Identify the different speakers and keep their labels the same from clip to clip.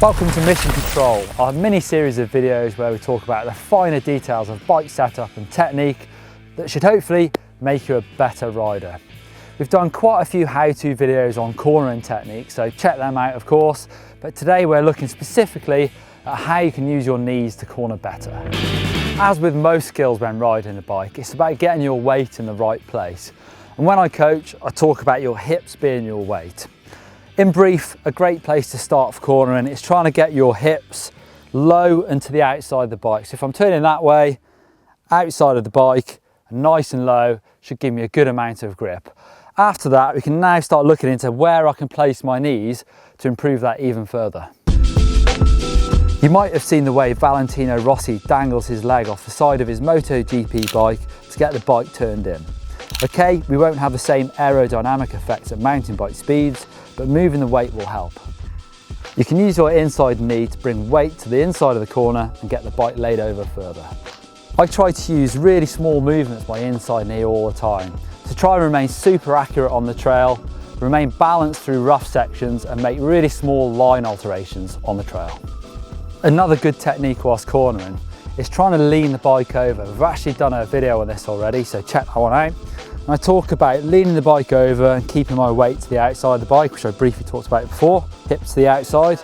Speaker 1: Welcome to Mission Control, our mini series of videos where we talk about the finer details of bike setup and technique that should hopefully make you a better rider. We've done quite a few how-to videos on cornering techniques, so check them out of course, but today we're looking specifically at how you can use your knees to corner better. As with most skills when riding a bike, it's about getting your weight in the right place. And when I coach, I talk about your hips being your weight. In brief, a great place to start for cornering is trying to get your hips low and to the outside of the bike. So if I'm turning that way, outside of the bike, nice and low, should give me a good amount of grip. After that, we can now start looking into where I can place my knees to improve that even further. You might have seen the way Valentino Rossi dangles his leg off the side of his MotoGP bike to get the bike turned in. Okay, we won't have the same aerodynamic effects at mountain bike speeds, but moving the weight will help. You can use your inside knee to bring weight to the inside of the corner and get the bike laid over further. I try to use really small movements by inside knee all the time to try and remain super accurate on the trail, remain balanced through rough sections and make really small line alterations on the trail. Another good technique whilst cornering is trying to lean the bike over. We've actually done a video on this already, so check that one out. And I talk about leaning the bike over and keeping my weight to the outside of the bike, which I briefly talked about before, hips to the outside.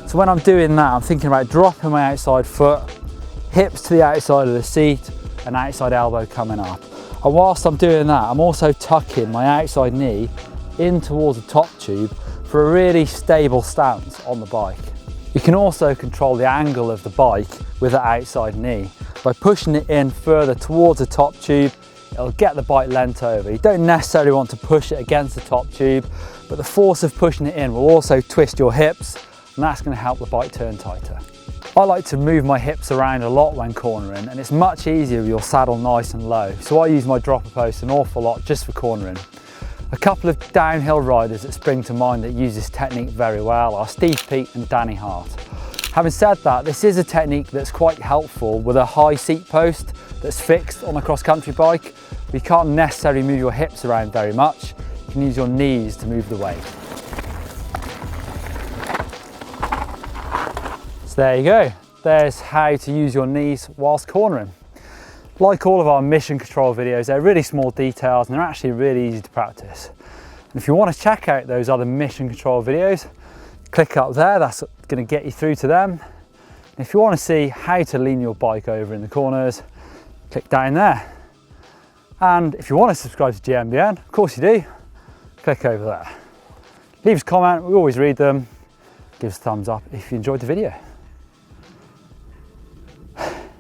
Speaker 1: So when I'm doing that, I'm thinking about dropping my outside foot, hips to the outside of the seat, and outside elbow coming up. And whilst I'm doing that, I'm also tucking my outside knee in towards the top tube for a really stable stance on the bike. You can also control the angle of the bike with the outside knee. By pushing it in further towards the top tube, it'll get the bike leant over. You don't necessarily want to push it against the top tube, but the force of pushing it in will also twist your hips, and that's going to help the bike turn tighter. I like to move my hips around a lot when cornering, and it's much easier with your saddle nice and low, so I use my dropper post an awful lot just for cornering. A couple of downhill riders that spring to mind that use this technique very well are Steve Peat and Danny Hart. Having said that, this is a technique that's quite helpful with a high seat post that's fixed on a cross-country bike. You can't necessarily move your hips around very much. You can use your knees to move the weight. So there you go. There's how to use your knees whilst cornering. Like all of our mission control videos, they're really small details and they're actually really easy to practice. And if you want to check out those other mission control videos, click up there, that's going to get you through to them. And if you want to see how to lean your bike over in the corners, click down there. And if you want to subscribe to GMBN, of course you do, click over there. Leave us a comment, we always read them. Give us a thumbs up if you enjoyed the video.